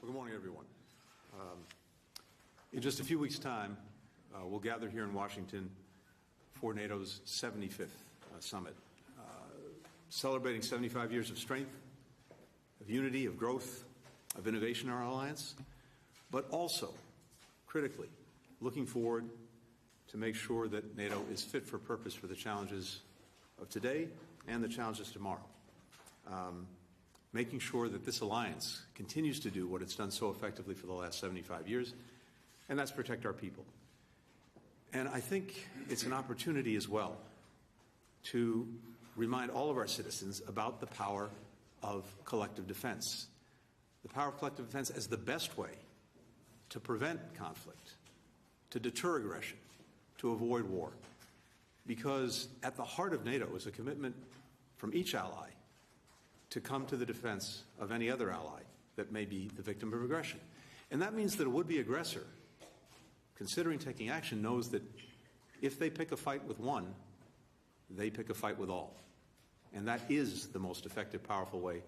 Well, good morning, everyone. In just a few weeks' time, we'll gather here in Washington for NATO's 75th summit, celebrating 75 years of strength, of unity, of growth, of innovation in our alliance, but also, critically, looking forward to make sure that NATO is fit for purpose for the challenges of today and the challenges tomorrow. Making sure that this alliance continues to do what it's done so effectively for the last 75 years, and that's protect our people. And I think it's an opportunity as well to remind all of our citizens about the power of collective defense. The power of collective defense as the best way to prevent conflict, to deter aggression, to avoid war. Because at the heart of NATO is a commitment from each ally to come to the defense of any other ally that may be the victim of aggression. And that means that a would-be aggressor, considering taking action, knows that if they pick a fight with one, they pick a fight with all. And that is the most effective, powerful way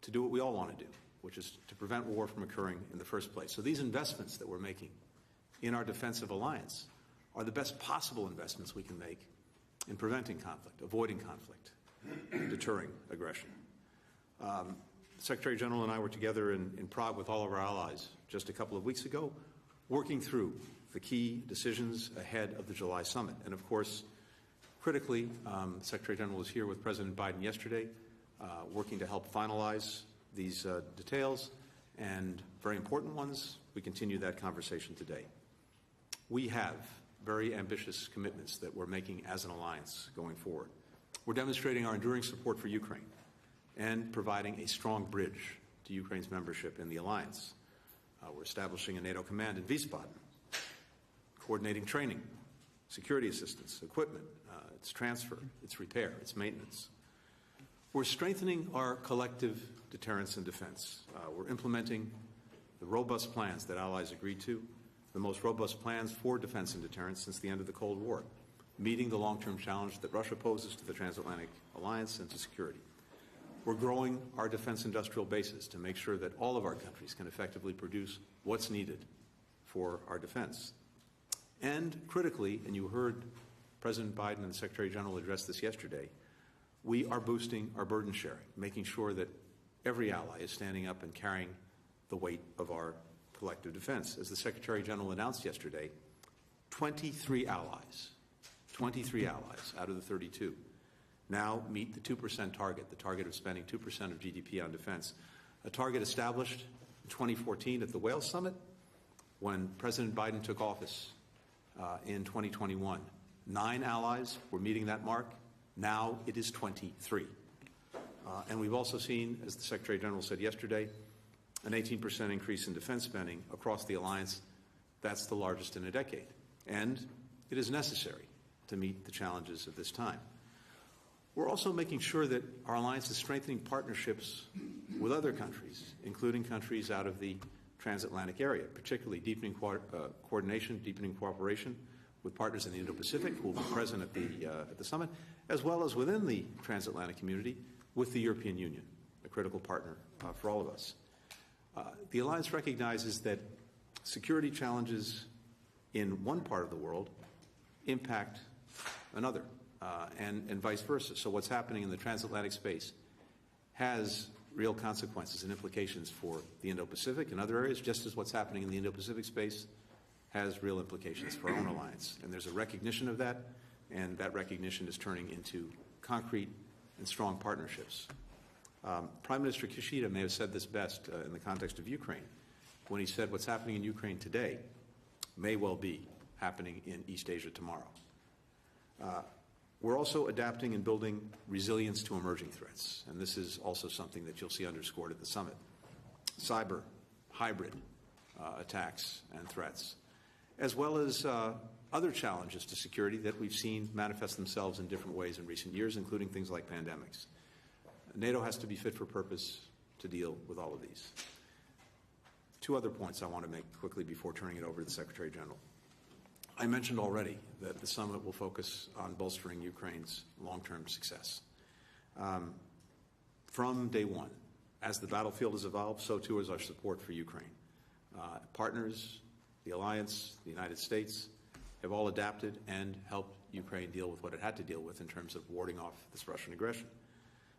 to do what we all want to do, which is to prevent war from occurring in the first place. So these investments that we're making in our defensive alliance are the best possible investments we can make in preventing conflict, avoiding conflict, deterring aggression. Secretary General and I were together in Prague with all of our allies just a couple of weeks ago, working through the key decisions ahead of the July summit. And of course, critically, Secretary General was here with President Biden yesterday, working to help finalize these details, and very important ones. We continue that conversation today. We have very ambitious commitments that we're making as an alliance going forward. We're demonstrating our enduring support for Ukraine and providing a strong bridge to Ukraine's membership in the alliance. We're establishing a NATO command in Wiesbaden, coordinating training, security assistance, equipment, its transfer, its repair, its maintenance. We're strengthening our collective deterrence and defense. We're implementing the robust plans that allies agreed to, the most robust plans for defense and deterrence since the end of the Cold War, meeting the long-term challenge that Russia poses to the transatlantic alliance and to security. We're growing our defense industrial bases to make sure that all of our countries can effectively produce what's needed for our defense. And critically, and you heard President Biden and the Secretary General address this yesterday, we are boosting our burden sharing, making sure that every ally is standing up and carrying the weight of our collective defense. As the Secretary General announced yesterday, 23 allies out of the 32 now meet the 2% target, the target of spending 2% of GDP on defense, a target established in 2014 at the Wales Summit when President Biden took office in 2021. 9 allies were meeting that mark. Now it is 23. And we've also seen, as the Secretary General said yesterday, an 18% increase in defense spending across the alliance. That's the largest in a decade. And it is necessary to meet the challenges of this time. We're also making sure that our alliance is strengthening partnerships with other countries, including countries out of the transatlantic area, particularly deepening coordination, deepening cooperation with partners in the Indo-Pacific who will be present at the summit, as well as within the transatlantic community with the European Union, a critical partner for all of us. The alliance recognizes that security challenges in one part of the world impact another, and vice versa. So what's happening in the transatlantic space has real consequences and implications for the Indo-Pacific and other areas, just as what's happening in the Indo-Pacific space has real implications for our own alliance. And there's a recognition of that, and that recognition is turning into concrete and strong partnerships. Prime Minister Kishida may have said this best in the context of Ukraine, when he said what's happening in Ukraine today may well be happening in East Asia tomorrow. We're also adapting and building resilience to emerging threats, and this is also something that you'll see underscored at the summit. Cyber, hybrid attacks and threats, as well as other challenges to security that we've seen manifest themselves in different ways in recent years, including things like pandemics. NATO has to be fit for purpose to deal with all of these. 2 other points I want to make quickly before turning it over to the Secretary General. I mentioned already that the summit will focus on bolstering Ukraine's long-term success. From day one, As the battlefield has evolved, so too is our support for Ukraine. Partners, the alliance, the United States, have all adapted and helped Ukraine deal with what it had to deal with in terms of warding off this Russian aggression.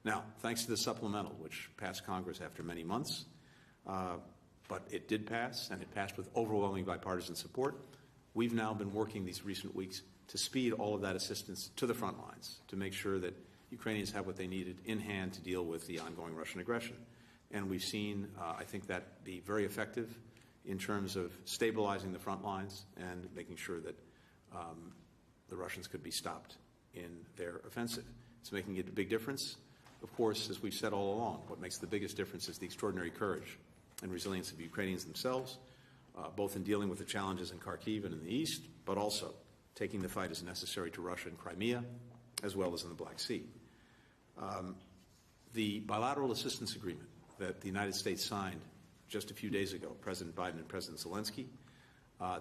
Now, thanks to the supplemental, which passed Congress after many months, but it did pass, and it passed with overwhelming bipartisan support, we've now been working these recent weeks to speed all of that assistance to the front lines, to make sure that Ukrainians have what they needed in hand to deal with the ongoing Russian aggression. And we've seen, I think, that be very effective in terms of stabilizing the front lines and making sure that the Russians could be stopped in their offensive. It's making a big difference. Of course, as we've said all along, what makes the biggest difference is the extraordinary courage and resilience of Ukrainians themselves, both in dealing with the challenges in Kharkiv and in the east, but also taking the fight as necessary to Russia in Crimea, as well as in the Black Sea. The bilateral assistance agreement that the United States signed just a few days ago, President Biden and President Zelensky,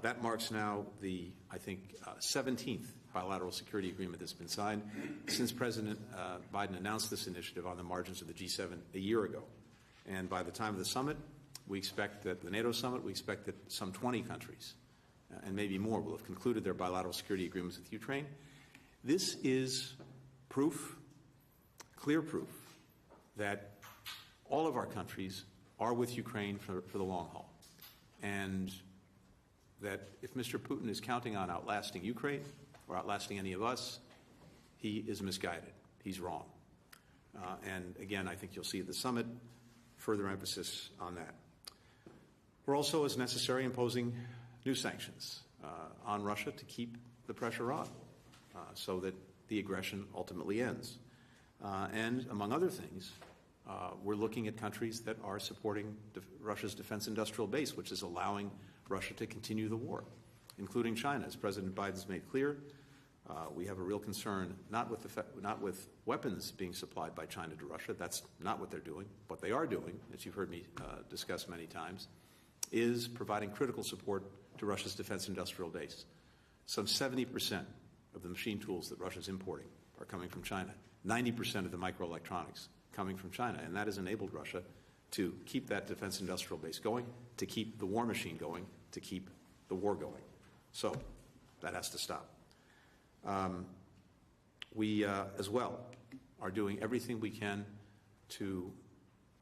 that marks now the, I think, 17th bilateral security agreement that's been signed since President Biden announced this initiative on the margins of the G7 a year ago. And by the time of the summit, we expect that the NATO summit, we expect that some 20 countries and maybe more will have concluded their bilateral security agreements with Ukraine. This is proof, clear proof, that all of our countries are with Ukraine for the long haul. And that if Mr. Putin is counting on outlasting Ukraine or outlasting any of us, he is misguided. He's wrong. And again, I think you'll see at the summit further emphasis on that. We're also, as necessary, imposing new sanctions on Russia to keep the pressure on so that the aggression ultimately ends. And among other things, we're looking at countries that are supporting Russia's defense industrial base, which is allowing Russia to continue the war, including China. As President Biden's made clear, we have a real concern not with weapons being supplied by China to Russia. That's not what they're doing. What they are doing, as you've heard me discuss many times, is providing critical support to Russia's defense industrial base. Some 70% of the machine tools that Russia's importing are coming from China. 90% of the microelectronics coming from China, and that has enabled Russia to keep that defense industrial base going, to keep the war machine going, to keep the war going. So that has to stop. We, as well, are doing everything we can to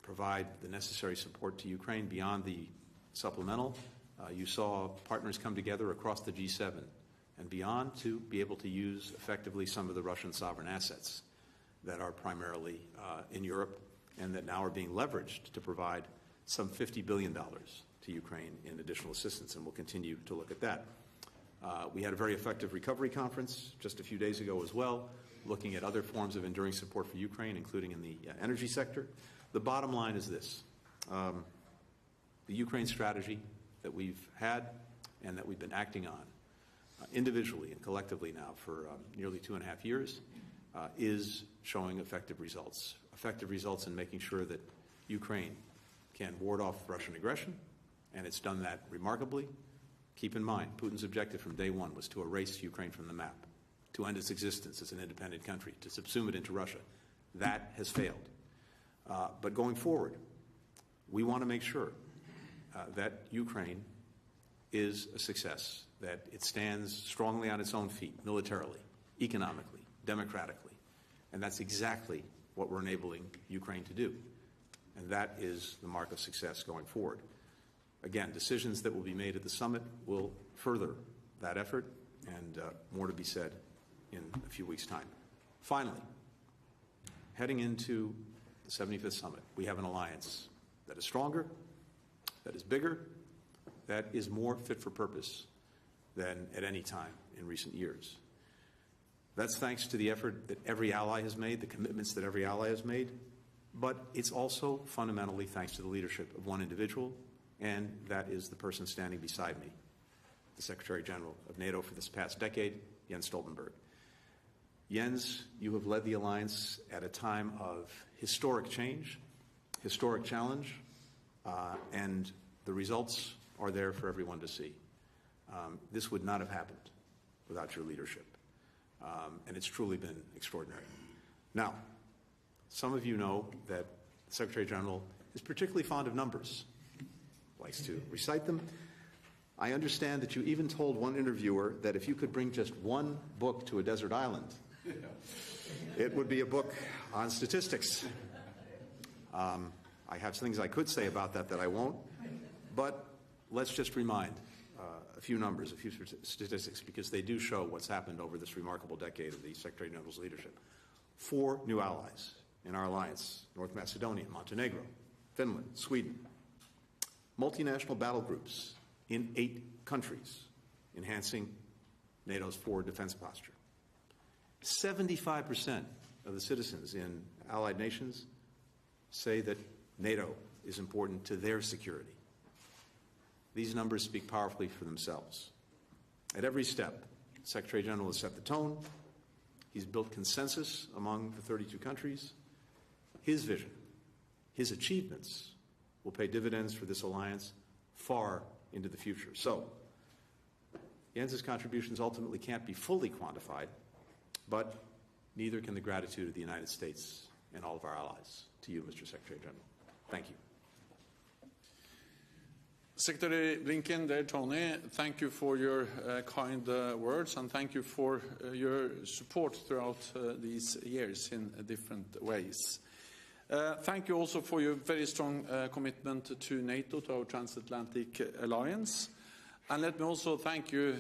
provide the necessary support to Ukraine beyond the supplemental. You saw partners come together across the G7 and beyond to be able to use effectively some of the Russian sovereign assets that are primarily in Europe and that now are being leveraged to provide some $50 billion to Ukraine in additional assistance, and we'll continue to look at that. We had a very effective recovery conference just a few days ago as well, looking at other forms of enduring support for Ukraine, including in the energy sector. The bottom line is this. The Ukraine strategy that we've had and that we've been acting on individually and collectively now for nearly 2.5 years is showing effective results in making sure that Ukraine can ward off Russian aggression, and it's done that remarkably. Keep in mind, Putin's objective from day one was to erase Ukraine from the map, to end its existence as an independent country, to subsume it into Russia. That has failed. But going forward, we want to make sure that Ukraine is a success, that it stands strongly on its own feet, militarily, economically, democratically. And that's exactly what we're enabling Ukraine to do. And that is the mark of success going forward. Again, decisions that will be made at the summit will further that effort, and more to be said in a few weeks' time. Finally, heading into the 75th summit, we have an alliance that is stronger, that is bigger, that is more fit for purpose than at any time in recent years. That's thanks to the effort that every ally has made, the commitments that every ally has made, but it's also fundamentally thanks to the leadership of one individual, and that is the person standing beside me, the Secretary General of NATO for this past decade, Jens Stoltenberg. Jens, you have led the alliance at a time of historic change, historic challenge, and the results are there for everyone to see. This would not have happened without your leadership, and it's truly been extraordinary. Now, some of you know that The Secretary General is particularly fond of numbers, likes to recite them. I understand that you even told one interviewer that if you could bring just one book to a desert island, it would be a book on statistics. I have things I could say about that I won't, but let's just remind a few numbers, a few statistics, because they do show what's happened over this remarkable decade of the Secretary General's leadership. 4 new allies in our alliance: North Macedonia, Montenegro, Finland, Sweden. Multinational battle groups in 8 countries, enhancing NATO's forward defense posture. 75% of the citizens in allied nations say that NATO is important to their security. These numbers speak powerfully for themselves. At every step, the Secretary General has set the tone. He's built consensus among the 32 countries. His vision, his achievements will pay dividends for this alliance far into the future. So, Jens's contributions ultimately can't be fully quantified, but neither can the gratitude of the United States and all of our allies to you, Mr. Secretary General. Thank you. Secretary Blinken, dear Tony, thank you for your kind words, and thank you for your support throughout these years in different ways. Thank you also for your very strong commitment to NATO, to our transatlantic alliance. And let me also thank you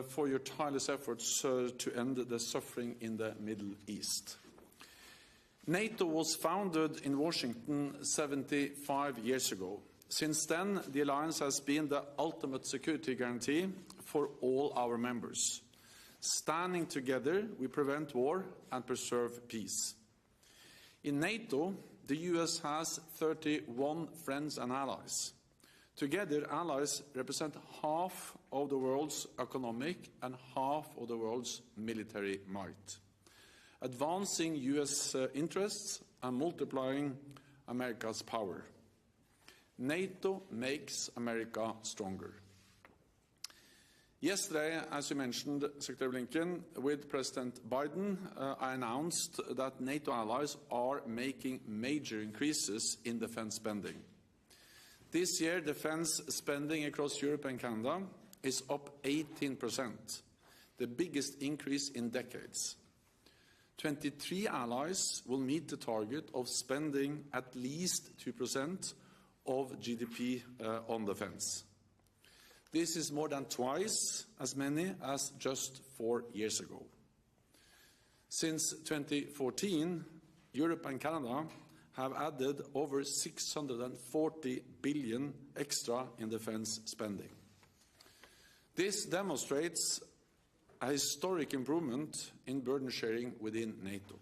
for your tireless efforts to end the suffering in the Middle East. NATO was founded in Washington 75 years ago. Since then, the alliance has been the ultimate security guarantee for all our members. Standing together, we prevent war and preserve peace. In NATO, the US has 31 friends and allies. Together, allies represent half of the world's economic and half of the world's military might, advancing US interests and multiplying America's power. NATO makes America stronger. Yesterday, as you mentioned, Secretary Blinken, with President Biden, I announced that NATO allies are making major increases in defense spending. This year, defense spending across Europe and Canada is up 18%, the biggest increase in decades. 23 allies will meet the target of spending at least 2% of GDP on defense. This is more than twice as many as just 4 years ago. Since 2014, Europe and Canada have added over 640 billion extra in defense spending. This demonstrates a historic improvement in burden sharing within NATO.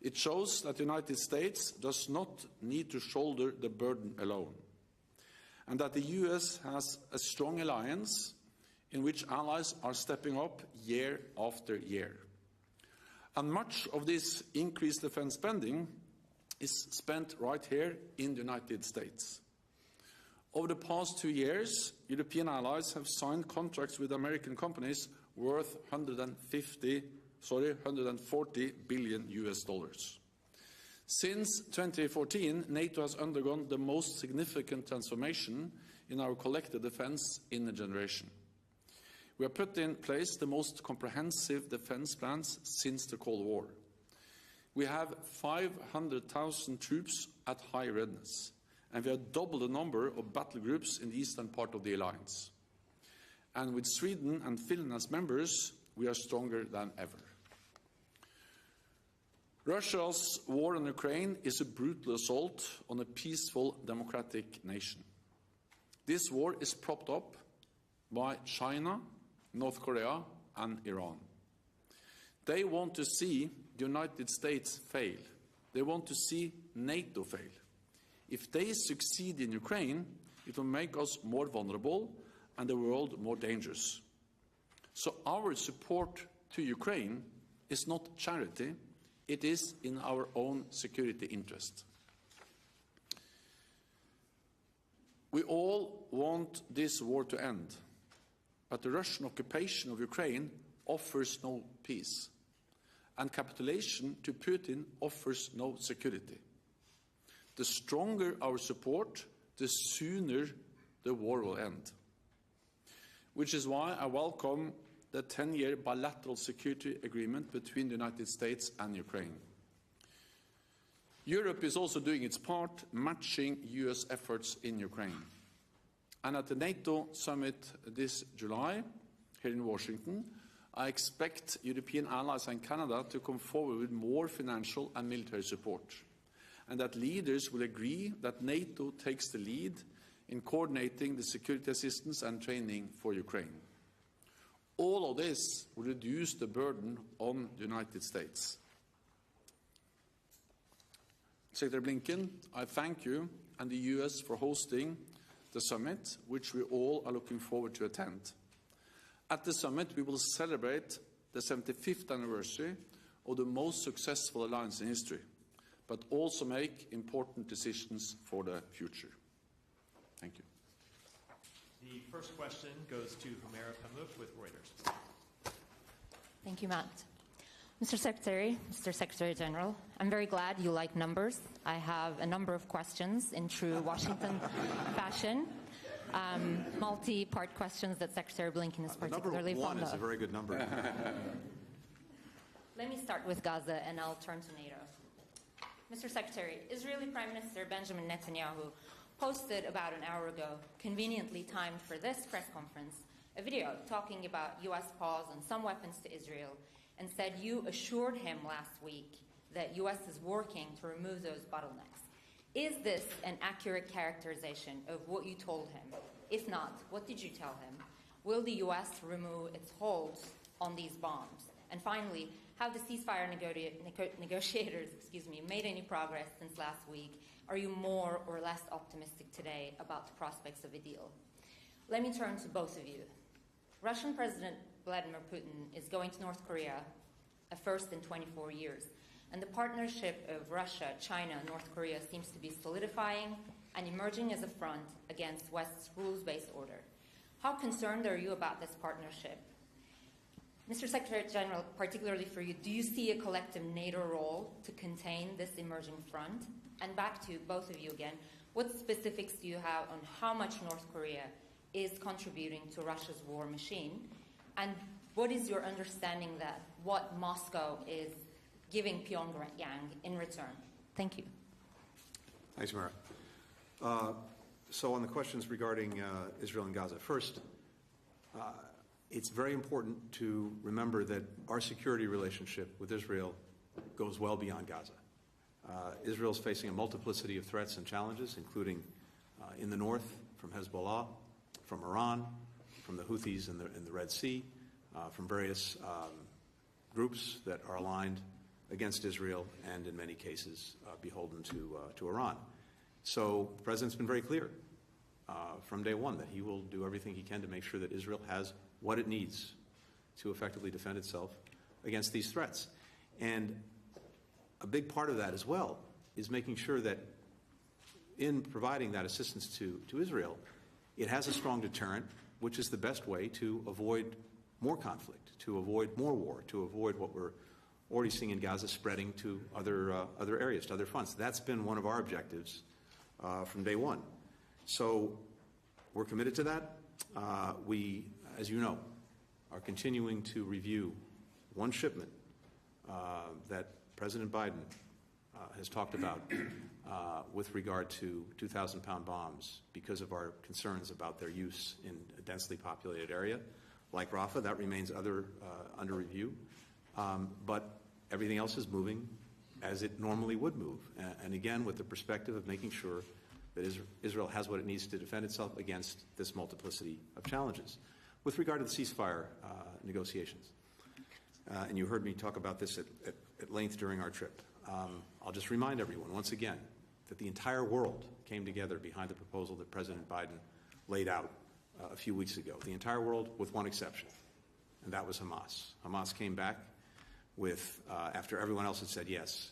It shows that the United States does not need to shoulder the burden alone, and that the US has a strong alliance in which allies are stepping up year after year. And much of this increased defense spending is spent right here in the United States. Over the past 2 years, European allies have signed contracts with American companies worth 140 billion US dollars. Since 2014, NATO has undergone the most significant transformation in our collective defense in a generation. We have put in place the most comprehensive defense plans since the Cold War. We have 500,000 troops at high readiness, and we have doubled the number of battle groups in the eastern part of the alliance. And with Sweden and Finland as members, we are stronger than ever. Russia's war in Ukraine is a brutal assault on a peaceful, democratic nation. This war is propped up by China, North Korea, and Iran. They want to see the United States fail. They want to see NATO fail. If they succeed in Ukraine, it will make us more vulnerable and the world more dangerous. So our support to Ukraine is not charity. It is in our own security interest. We all want this war to end, but the Russian occupation of Ukraine offers no peace, and capitulation to Putin offers no security. The stronger our support, the sooner the war will end. Which is why I welcome the 10-year bilateral security agreement between the United States and Ukraine. Europe is also doing its part, matching US efforts in Ukraine. And at the NATO summit this July, here in Washington, I expect European allies and Canada to come forward with more financial and military support, and that leaders will agree that NATO takes the lead in coordinating the security assistance and training for Ukraine. All of this will reduce the burden on the United States. Secretary Blinken, I thank you and the US for hosting the summit, which we all are looking forward to attend. At the summit, we will celebrate the 75th anniversary of the most successful alliance in history, but also make important decisions for the future. Thank you. The first question goes to Humaira Pamuk with Reuters. Thank you, Matt. Mr. Secretary General, I'm very glad you like numbers. I have a number of questions in true Washington fashion. Multi-part questions that Secretary Blinken is particularly fond of. Number 1 is a very good number. Let me start with Gaza, and I'll turn to NATO. Mr. Secretary, Israeli Prime Minister Benjamin Netanyahu posted about an hour ago, conveniently timed for this press conference, a video talking about U.S. pause on some weapons to Israel, and said you assured him last week that U.S. is working to remove those bottlenecks. Is this an accurate characterization of what you told him? If not, what did you tell him? Will the U.S. remove its holds on these bombs? And finally, have the ceasefire negotiators made any progress since last week? Are you more or less optimistic today about the prospects of a deal? Let me turn to both of you. Russian President Vladimir Putin is going to North Korea, a first in 24 years. And the partnership of Russia, China, and North Korea seems to be solidifying and emerging as a front against West's rules-based order. How concerned are you about this partnership? Mr. Secretary General, particularly for you, do you see a collective NATO role to contain this emerging front? And back to both of you again, what specifics do you have on how much North Korea is contributing to Russia's war machine? And what is your understanding that what Moscow is giving Pyongyang in return? Thank you. Thanks, Mara. So on the questions regarding Israel and Gaza, first, it's very important to remember that our security relationship with Israel goes well beyond Gaza. Israel is facing a multiplicity of threats and challenges, including in the north from Hezbollah, from Iran, from the Houthis in the Red Sea, from various groups that are aligned against Israel and, in many cases, beholden to Iran. So the President's been very clear from day one that he will do everything he can to make sure that Israel has what it needs to effectively defend itself against these threats. And a big part of that as well is making sure that in providing that assistance to Israel, it has a strong deterrent, which is the best way to avoid more conflict, to avoid more war, to avoid what we're already seeing in Gaza spreading to other areas, to other fronts. That's been one of our objectives from day one. So we're committed to that. We, as you know, are continuing to review one shipment that President Biden has talked about with regard to 2,000-pound bombs because of our concerns about their use in a densely populated area. Like Rafah, that remains under review. But everything else is moving as it normally would move. And again, with the perspective of making sure that Israel has what it needs to defend itself against this multiplicity of challenges. With regard to the ceasefire negotiations, and you heard me talk about this at length during our trip, I'll just remind everyone once again that the entire world came together behind the proposal that President Biden laid out a few weeks ago. The entire world, with one exception, and that was Hamas. Hamas came back with, after everyone else had said yes,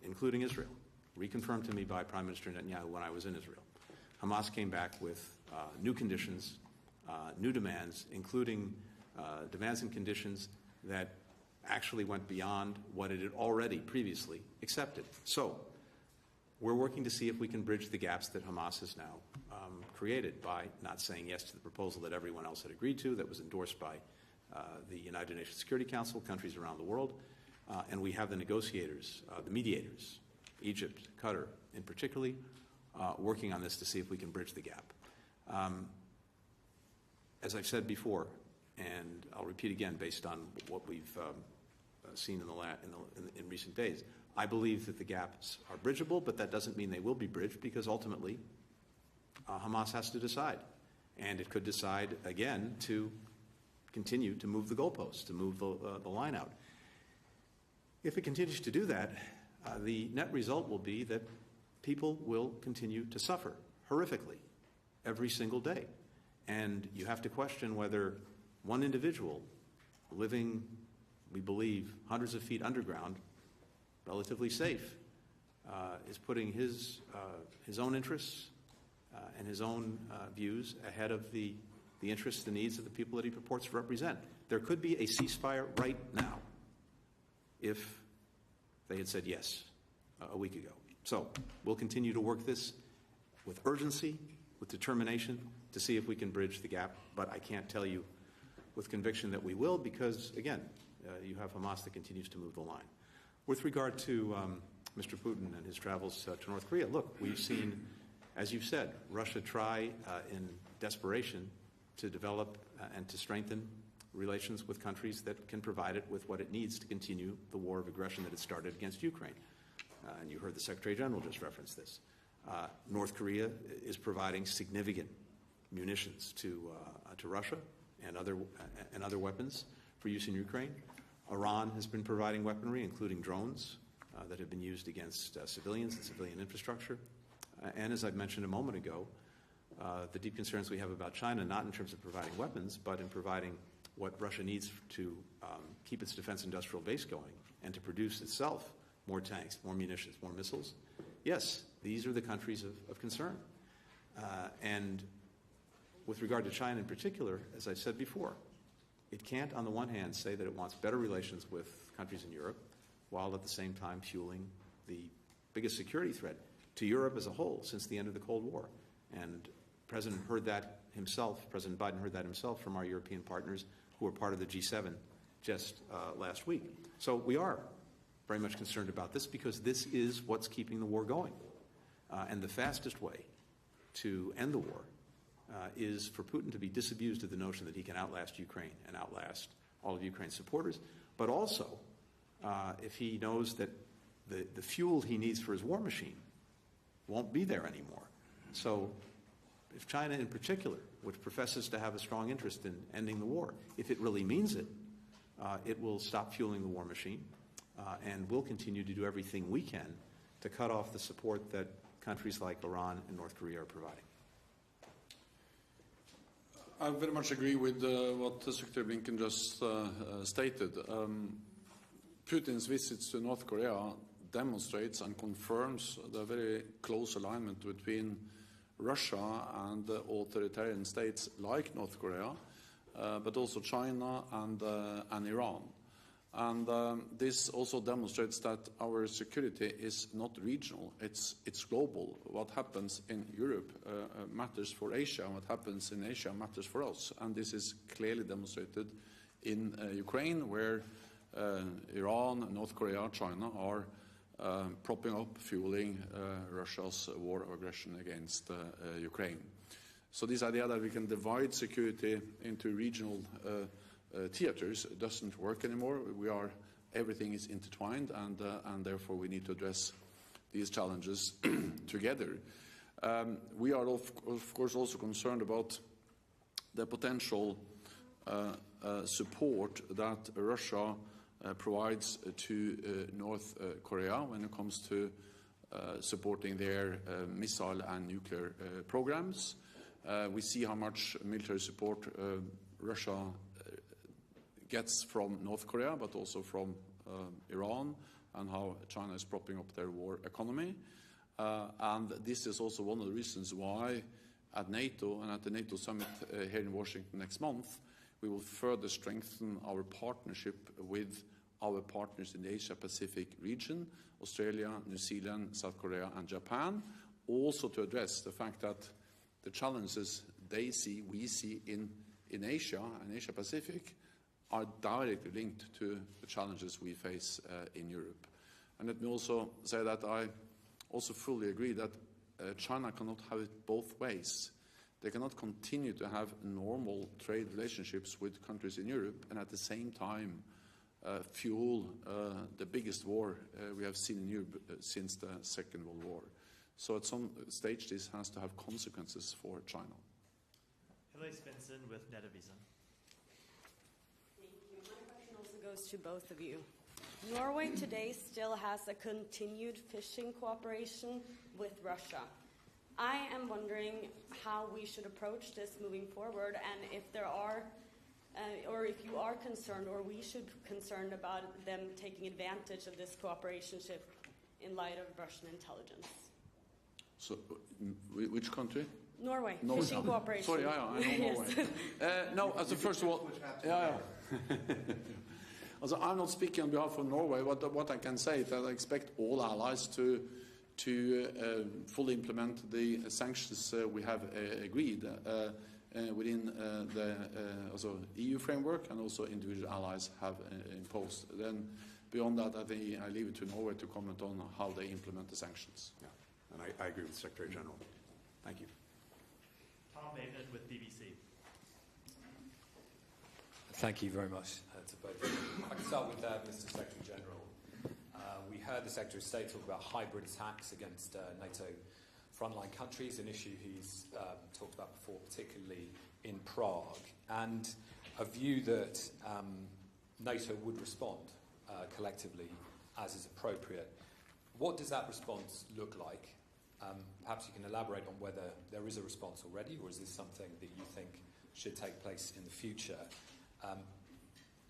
including Israel, reconfirmed to me by Prime Minister Netanyahu when I was in Israel. Hamas came back with new conditions, new demands, including demands and conditions that actually went beyond what it had already previously accepted. So we're working to see if we can bridge the gaps that Hamas has now created by not saying yes to the proposal that everyone else had agreed to, that was endorsed by the United Nations Security Council, countries around the world, and we have the negotiators, the mediators, Egypt, Qatar in particular, working on this to see if we can bridge the gap. As I've said before, and I'll repeat again based on what we've seen in recent days, I believe that the gaps are bridgeable, but that doesn't mean they will be bridged because ultimately Hamas has to decide. And it could decide again to continue to move the goalposts, to move the line out. If it continues to do that, the net result will be that people will continue to suffer horrifically every single day. And you have to question whether one individual living, we believe, hundreds of feet underground, relatively safe, is putting his own interests and his own views ahead of the interests, the needs of the people that he purports to represent. There could be a ceasefire right now if they had said yes a week ago. So we'll continue to work this with urgency, with determination, to see if we can bridge the gap. But I can't tell you with conviction that we will because, again, you have Hamas that continues to move the line. With regard to Mr. Putin and his travels to North Korea, look, we've seen, as you've said, Russia try in desperation to develop and to strengthen relations with countries that can provide it with what it needs to continue the war of aggression that it started against Ukraine. And you heard the Secretary General just reference this. North Korea is providing significant munitions to Russia and other weapons for use in Ukraine. Iran has been providing weaponry, including drones, that have been used against civilians and civilian infrastructure. And as I've mentioned a moment ago, the deep concerns we have about China, not in terms of providing weapons, but in providing what Russia needs to keep its defense industrial base going and to produce itself more tanks, more munitions, more missiles. Yes, these are the countries of concern. And with regard to China in particular, as I said before, it can't, on the one hand, say that it wants better relations with countries in Europe, while at the same time fueling the biggest security threat to Europe as a whole since the end of the Cold War. And President Biden heard that himself from our European partners who were part of the G7 just last week. So we are very much concerned about this because this is what's keeping the war going. And the fastest way to end the war is for Putin to be disabused of the notion that he can outlast Ukraine and outlast all of Ukraine's supporters, but also if he knows that the fuel he needs for his war machine won't be there anymore. So if China in particular, which professes to have a strong interest in ending the war, if it really means it, it will stop fueling the war machine and will continue to do everything we can to cut off the support that countries like Iran and North Korea are providing. I very much agree with what Secretary Blinken just stated. Putin's visits to North Korea demonstrates and confirms the very close alignment between Russia and authoritarian states like North Korea, but also China and Iran. And this also demonstrates that our security is not regional, it's global. What happens in Europe matters for Asia, and what happens in Asia matters for us. And this is clearly demonstrated in Ukraine, where Iran, North Korea, China are propping up, fueling Russia's war of aggression against Ukraine. So this idea that we can divide security into regional theaters doesn't work anymore. Everything is intertwined, and therefore we need to address these challenges together. We are of course also concerned about the potential support that Russia provides to North Korea when it comes to supporting their missile and nuclear programs. We see how much military support Russia gets from North Korea, but also from Iran, and how China is propping up their war economy. And this is also one of the reasons why at NATO and at the NATO summit here in Washington next month, we will further strengthen our partnership with our partners in the Asia-Pacific region, Australia, New Zealand, South Korea, and Japan, also to address the fact that the challenges they see, we see in Asia and Asia-Pacific are directly linked to the challenges we face in Europe. And let me also say that I also fully agree that China cannot have it both ways. They cannot continue to have normal trade relationships with countries in Europe and at the same time fuel the biggest war we have seen in Europe since the Second World War. So at some stage this has to have consequences for China. Hille Svensson with Netavisen. Thank you. My question also goes to both of you. Norway today still has a continued fishing cooperation with Russia. I am wondering how we should approach this moving forward, and if there are, or if you are concerned, or we should be concerned about them taking advantage of this cooperation in light of Russian intelligence. So, which country? Norway, Norway. fishing cooperation. Sorry, I know Norway. Yes. No, as a first of all, Also, I'm not speaking on behalf of Norway. What I can say is that I expect all allies to fully implement the sanctions we have agreed within the also EU framework, and also individual allies have imposed. Then beyond that, I think I leave it to Norway to comment on how they implement the sanctions. Yeah, and I agree with the Secretary General. Thank you. Tom Maitland with BBC. Thank you very much to both. I can start with Mr. Secretary General. We heard the Secretary of State talk about hybrid attacks against NATO frontline countries, an issue he's talked about before, particularly in Prague, and a view that NATO would respond collectively as is appropriate. What does that response look like? Perhaps you can elaborate on whether there is a response already, or is this something that you think should take place in the future?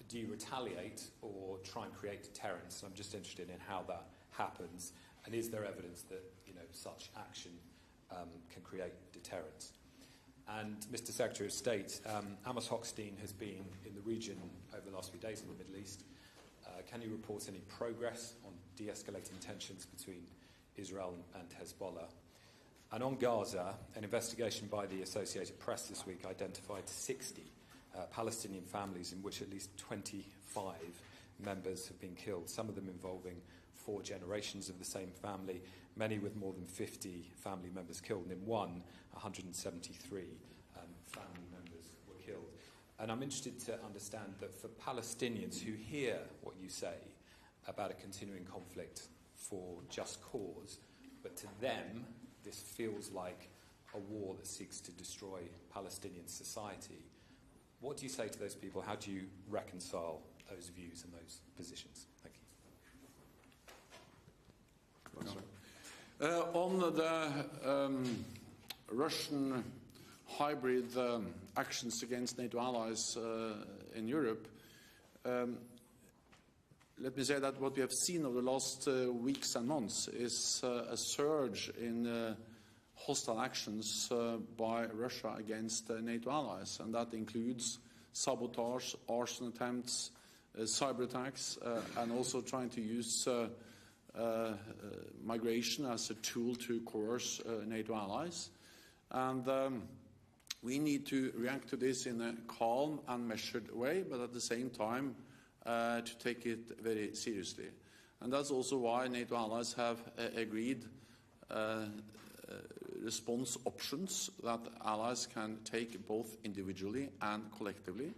Do you retaliate or try and create deterrence? I'm just interested in how that happens, and is there evidence that such action can create deterrence? And Mr. Secretary of State, Amos Hochstein has been in the region over the last few days in the Middle East. Can you report any progress on de-escalating tensions between Israel and Hezbollah? And on Gaza, an investigation by the Associated Press this week identified 60 Palestinian families in which at least 25 members have been killed, some of them involving 4 generations of the same family, many with more than 50 family members killed, and in one, 173 family members were killed. And I'm interested to understand that for Palestinians who hear what you say about a continuing conflict for just cause, but to them this feels like a war that seeks to destroy Palestinian society, what do you say to those people? How do you reconcile those views and those positions? Thank you. On the Russian hybrid actions against NATO allies in Europe, let me say that what we have seen over the last weeks and months is a surge in hostile actions by Russia against NATO allies, and that includes sabotage, arson attempts, cyber attacks, and also trying to use migration as a tool to coerce NATO allies. And we need to react to this in a calm and measured way, but at the same time to take it very seriously. And that's also why NATO allies have agreed response options that allies can take both individually and collectively.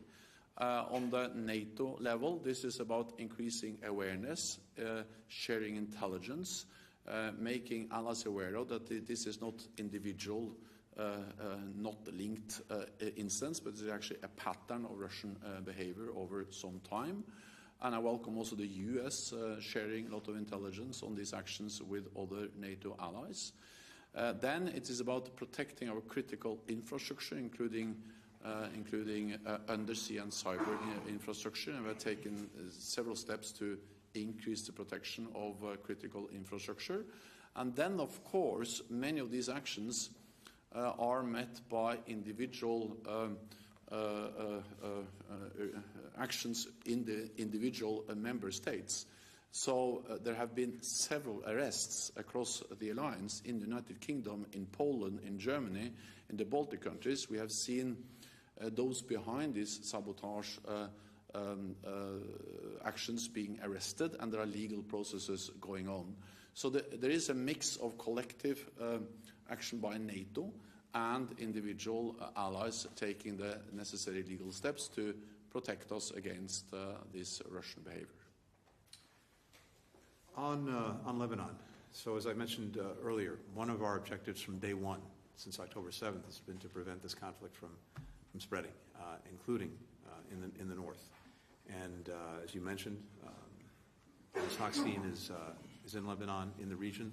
On the NATO level, this is about increasing awareness, sharing intelligence, making allies aware of that this is not individual, not linked instance, but it's actually a pattern of Russian behavior over some time. And I welcome also the US sharing a lot of intelligence on these actions with other NATO allies. Then it is about protecting our critical infrastructure, including undersea and cyber infrastructure, and we have taken several steps to increase the protection of critical infrastructure. And then, of course, many of these actions are met by individual actions in the individual member states. So there have been several arrests across the alliance in the United Kingdom, in Poland, in Germany, in the Baltic countries. We have seen those behind these sabotage actions being arrested, and there are legal processes going on. So there is a mix of collective action by NATO and individual allies taking the necessary legal steps to protect us against this Russian behavior. On Lebanon, so as I mentioned earlier, one of our objectives from day one, since October 7th, has been to prevent this conflict from spreading, including in the north. And as you mentioned, Ms. Hochstein is in Lebanon, in the region,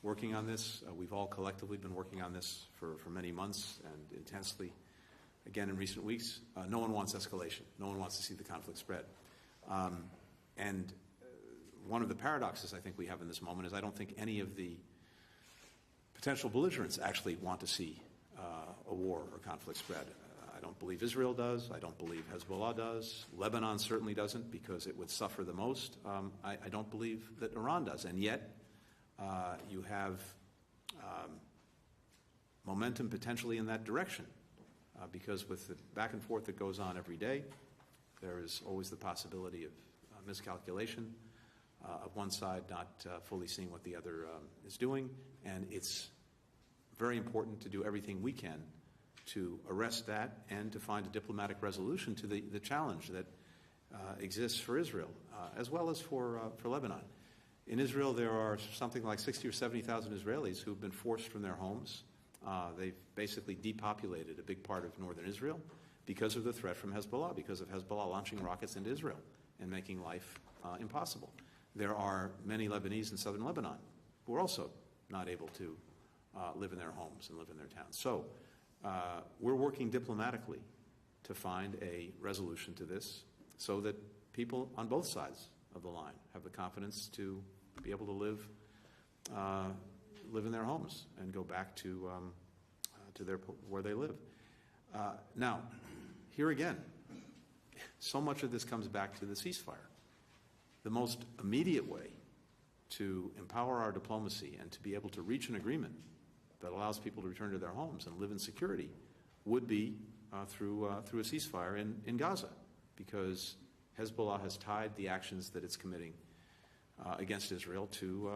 working on this. We've all collectively been working on this for many months and intensely, again, in recent weeks. No one wants escalation. No one wants to see the conflict spread. And one of the paradoxes I think we have in this moment is I don't think any of the potential belligerents actually want to see a war or conflict spread. I don't believe Israel does. I don't believe Hezbollah does. Lebanon certainly doesn't, because it would suffer the most. I don't believe that Iran does. And yet you have momentum potentially in that direction, because with the back and forth that goes on every day, there is always the possibility of miscalculation, of one side not fully seeing what the other is doing. And it's very important to do everything we can to arrest that and to find a diplomatic resolution to the challenge that exists for Israel, as well as for Lebanon. In Israel, there are something like 60 or 70,000 Israelis who have been forced from their homes. They've basically depopulated a big part of northern Israel because of the threat from Hezbollah, because of Hezbollah launching rockets into Israel and making life impossible. There are many Lebanese in southern Lebanon who are also not able to live in their homes and live in their towns. So we're working diplomatically to find a resolution to this so that people on both sides of the line have the confidence to be able to live in their homes and go back to where they live. Now, here again, so much of this comes back to the ceasefire. The most immediate way to empower our diplomacy and to be able to reach an agreement that allows people to return to their homes and live in security would be through a ceasefire in Gaza, because Hezbollah has tied the actions that it's committing against Israel to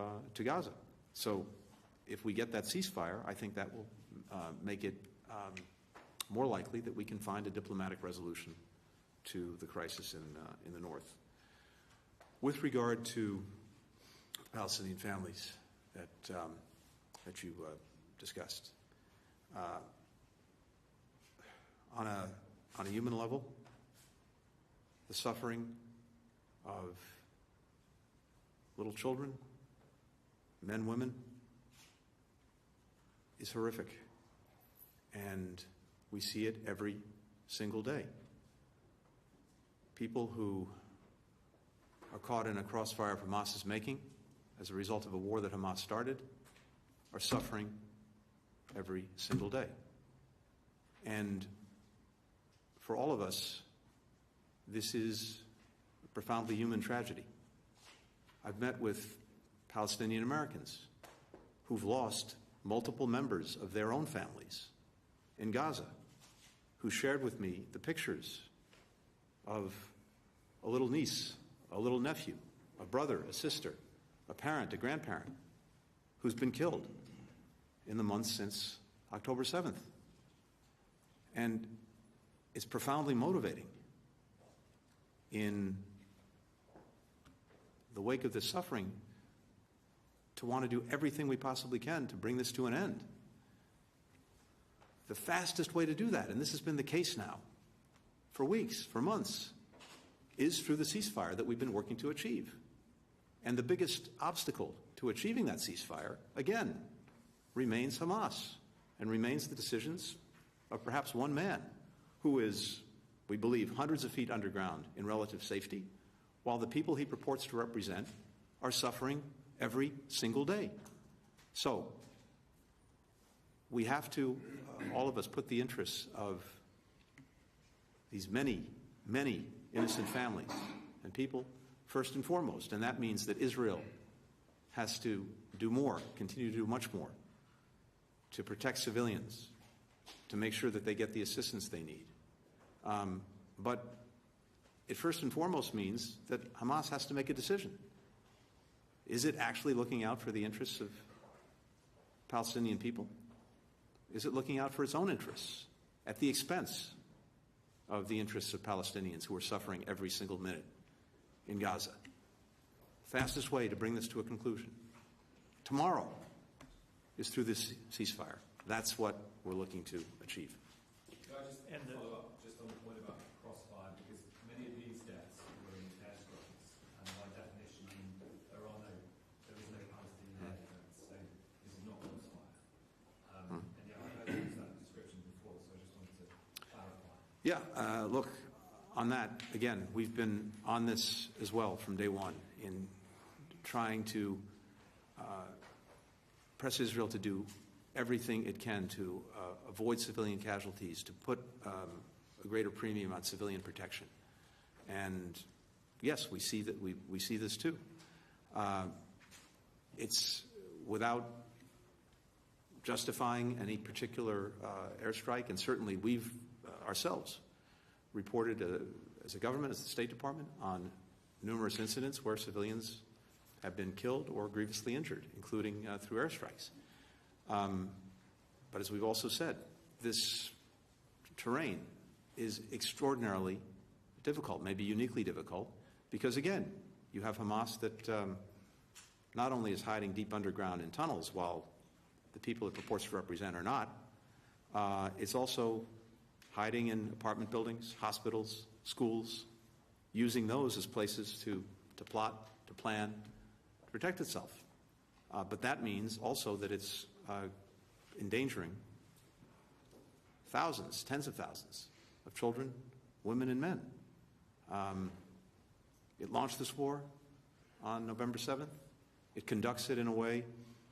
Gaza. So if we get that ceasefire, I think that will make it more likely that we can find a diplomatic resolution to the crisis in the north. With regard to Palestinian families that you discussed, on a human level, the suffering of little children, men, women, is horrific, and we see it every single day. People who are caught in a crossfire of Hamas's making as a result of a war that Hamas started are suffering every single day. And for all of us, this is a profoundly human tragedy. I've met with Palestinian Americans who've lost multiple members of their own families in Gaza, who shared with me the pictures of a little niece, a little nephew, a brother, a sister, a parent, a grandparent, who's been killed in the months since October 7th. And it's profoundly motivating in the wake of this suffering to want to do everything we possibly can to bring this to an end. The fastest way to do that, and this has been the case now for weeks, for months, is through the ceasefire that we've been working to achieve. And the biggest obstacle to achieving that ceasefire, again, remains Hamas and remains the decisions of perhaps one man who is, we believe, hundreds of feet underground in relative safety, while the people he purports to represent are suffering every single day. So we have to, all of us, put the interests of these many, many innocent families and people first and foremost. And that means that Israel has to do more, continue to do much more, to protect civilians, to make sure that they get the assistance they need. But it first and foremost means that Hamas has to make a decision. Is it actually looking out for the interests of Palestinian people? Is it looking out for its own interests at the expense of the interests of Palestinians who are suffering every single minute in Gaza? Fastest way to bring this to a conclusion tomorrow is through this ceasefire. That's what we're looking to achieve. Can I just follow up just on the point about crossfire, because many of these deaths were in airstrikes, and by definition, there is no Palestinian air defense, so this is not crossfire. And yeah, I know there was that description before, so I just wanted to clarify. Yeah, look, on that, again, we've been on this as well from day one in trying to press Israel to do everything it can to avoid civilian casualties, to put a greater premium on civilian protection. And yes, we see that we see this too. It's without justifying any particular airstrike, and certainly we've ourselves reported as a government, as the State Department, on numerous incidents where civilians have been killed or grievously injured, including through airstrikes. But as we've also said, this terrain is extraordinarily difficult, maybe uniquely difficult, because again, you have Hamas that not only is hiding deep underground in tunnels while the people it purports to represent are not, it's also hiding in apartment buildings, hospitals, schools, using those as places to plot, to plan, to protect itself. But that means also that it's endangering thousands, tens of thousands of children, women, and men. It launched this war on November 7th. It conducts it in a way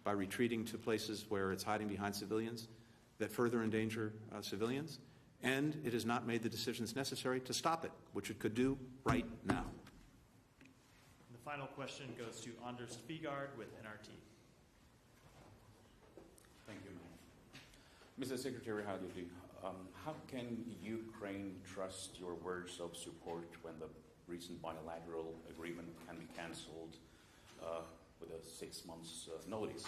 by retreating to places where it's hiding behind civilians that further endanger civilians. And it has not made the decisions necessary to stop it, which it could do right now. The final question goes to Anders Figard with NRT. Thank you, Mr. Secretary, how do you do? How can Ukraine trust your words of support when the recent bilateral agreement can be cancelled with a 6 months notice?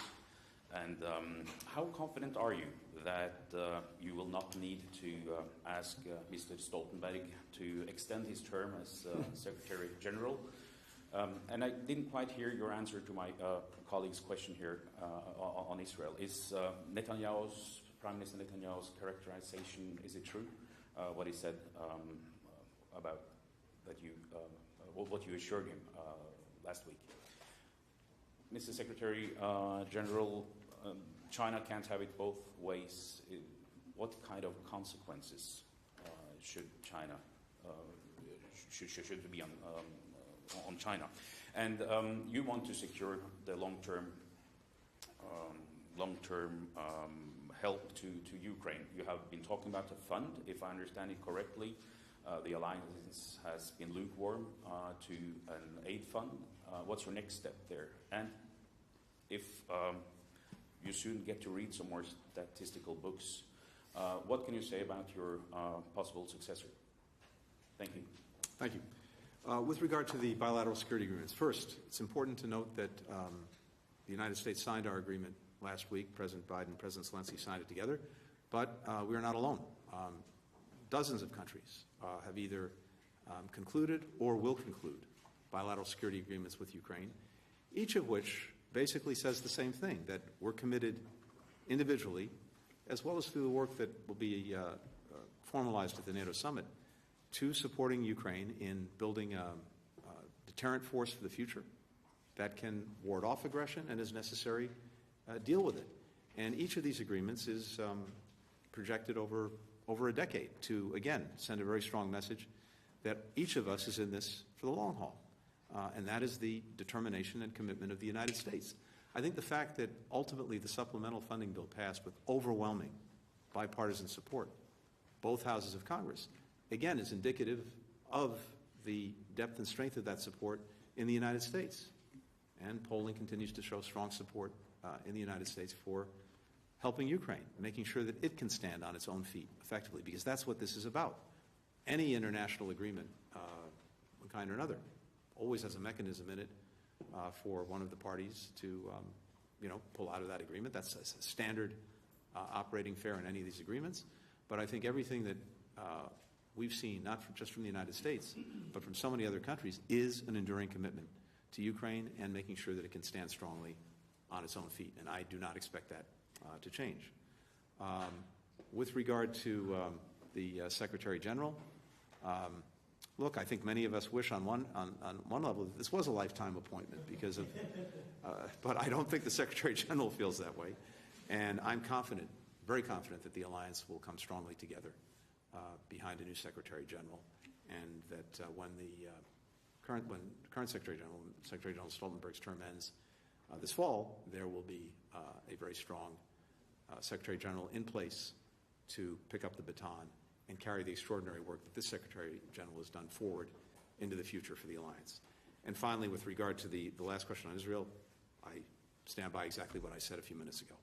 And how confident are you that you will not need to ask Mr. Stoltenberg to extend his term as Secretary General? And I didn't quite hear your answer to my colleague's question here on Israel. Is Netanyahu's, Prime Minister Netanyahu's characterization, is it true, what he said about that you, what you assured him last week? Mr. Secretary General, China can't have it both ways. What kind of consequences should China should be on China? And you want to secure the long-term help to Ukraine. You have been talking about a fund, if I understand it correctly. The alliance has been lukewarm to an aid fund. What's your next step there? And if you soon get to read some more statistical books, what can you say about your possible successor? Thank you. Thank you. With regard to the bilateral security agreements, first, it's important to note that the United States signed our agreement last week. President Biden, President Zelensky signed it together, but we are not alone. Dozens of countries have either concluded or will conclude bilateral security agreements with Ukraine, each of which basically says the same thing, that we're committed individually, as well as through the work that will be formalized at the NATO summit, to supporting Ukraine in building a deterrent force for the future that can ward off aggression and, as necessary, deal with it. And each of these agreements is projected over a decade to, again, send a very strong message that each of us is in this for the long haul. And that is the determination and commitment of the United States. I think the fact that ultimately the supplemental funding bill passed with overwhelming bipartisan support, both houses of Congress, again, is indicative of the depth and strength of that support in the United States. And polling continues to show strong support in the United States for helping Ukraine, making sure that it can stand on its own feet effectively, because that's what this is about. Any international agreement, one kind or another, always has a mechanism in it for one of the parties to, pull out of that agreement. That's a standard operating fare in any of these agreements. But I think everything that we've seen, not just from the United States, but from so many other countries, is an enduring commitment to Ukraine and making sure that it can stand strongly on its own feet. And I do not expect that to change. With regard to the Secretary General, look, I think many of us wish on one level that this was a lifetime appointment because of, but I don't think the Secretary General feels that way. And I'm confident, very confident, that the alliance will come strongly together behind a new Secretary General, and that when the current Secretary General Stoltenberg's term ends this fall, there will be a very strong Secretary General in place to pick up the baton and carry the extraordinary work that this Secretary General has done forward into the future for the alliance. And finally, with regard to the last question on Israel, I stand by exactly what I said a few minutes ago.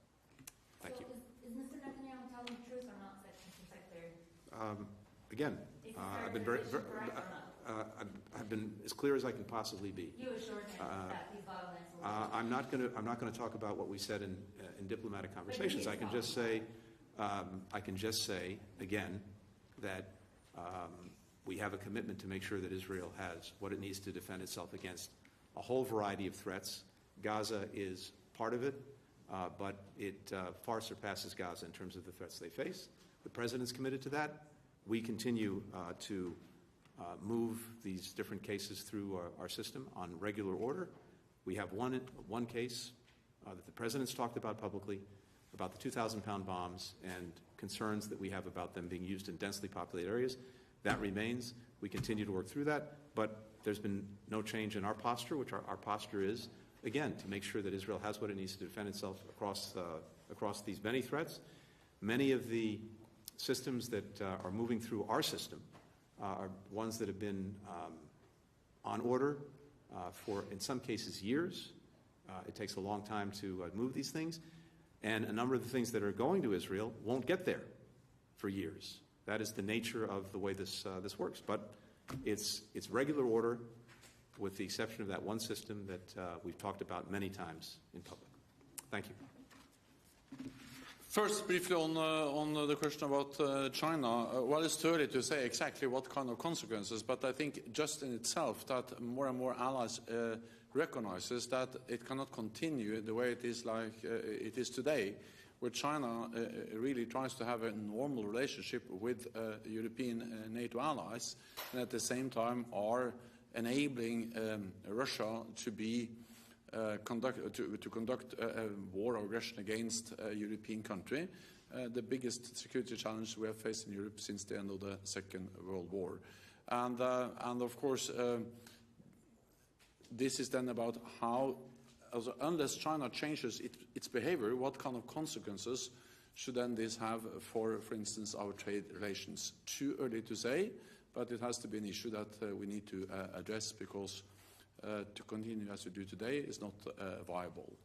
Thank you. Is Mr. Netanyahu telling the truth or not, Mr. Secretary? Again, I've been I've been as clear as I can possibly be. You assured him that these violence will I'm not going to talk about what we said in diplomatic conversations. I can just say again that we have a commitment to make sure that Israel has what it needs to defend itself against a whole variety of threats. Gaza is part of it, but it far surpasses Gaza in terms of the threats they face. The President's committed to that. We continue to move these different cases through our system on regular order. We have one case that the President's talked about publicly, about the 2,000-pound bombs and concerns that we have about them being used in densely populated areas. That remains. We continue to work through that, but there's been no change in our posture, which our posture is, again, to make sure that Israel has what it needs to defend itself across these many threats. Many of the systems that are moving through our system are ones that have been on order for, in some cases, years. It takes a long time to move these things. And a number of the things that are going to Israel won't get there for years. That is the nature of the way this works. But it's regular order, with the exception of that one system that we've talked about many times in public. Thank you. First, briefly on the question about China. Well, it's too early to say exactly what kind of consequences, but I think just in itself that more and more allies recognizes that it cannot continue the way it is it is today, where China really tries to have a normal relationship with European NATO allies, and at the same time are enabling Russia to be conduct a war of aggression against a European country, the biggest security challenge we have faced in Europe since the end of the Second World War. And of course, this is then about how, unless China changes its behavior, what kind of consequences should then this have for instance, our trade relations? Too early to say, but it has to be an issue that we need to address, because to continue as we do today is not viable.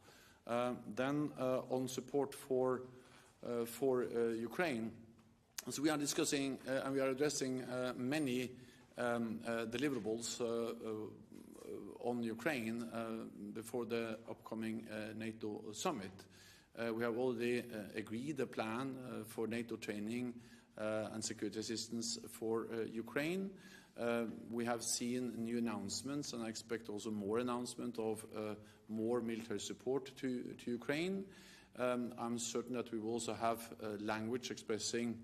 Then on support for Ukraine, so we are discussing and we are addressing many deliverables on Ukraine before the upcoming NATO summit. We have already agreed a plan for NATO training and security assistance for Ukraine. We have seen new announcements, and I expect also more announcement of more military support to Ukraine. I'm certain that we will also have language expressing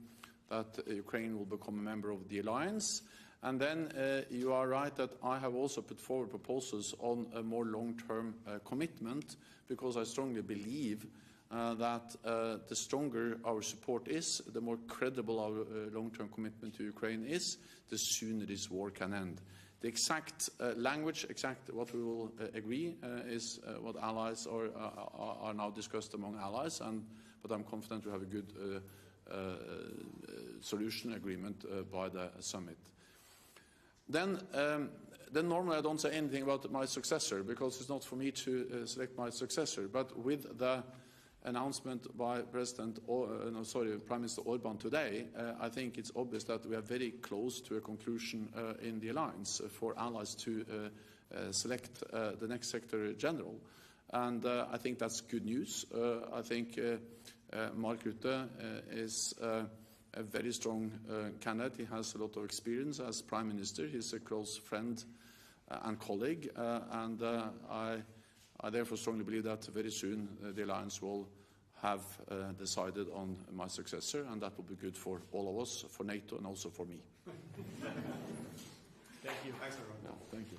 that Ukraine will become a member of the alliance. And then you are right that I have also put forward proposals on a more long-term commitment, because I strongly believe that the stronger our support is, the more credible our long-term commitment to Ukraine is, the sooner this war can end. The exact language, what we will agree is what allies are now discussed among allies, but I'm confident we have a good solution agreement by the summit. Then normally I don't say anything about my successor, because it's not for me to select my successor. But with the announcement by Prime Minister Orban today, I think it's obvious that we are very close to a conclusion in the alliance for allies to select the next Secretary General. And I think that's good news. I think Mark Rutte is a very strong candidate. He has a lot of experience as Prime Minister. He's a close friend and colleague. And I therefore strongly believe that very soon the alliance will have decided on my successor, and that will be good for all of us, for NATO, and also for me. Thank you. Yeah, thank you.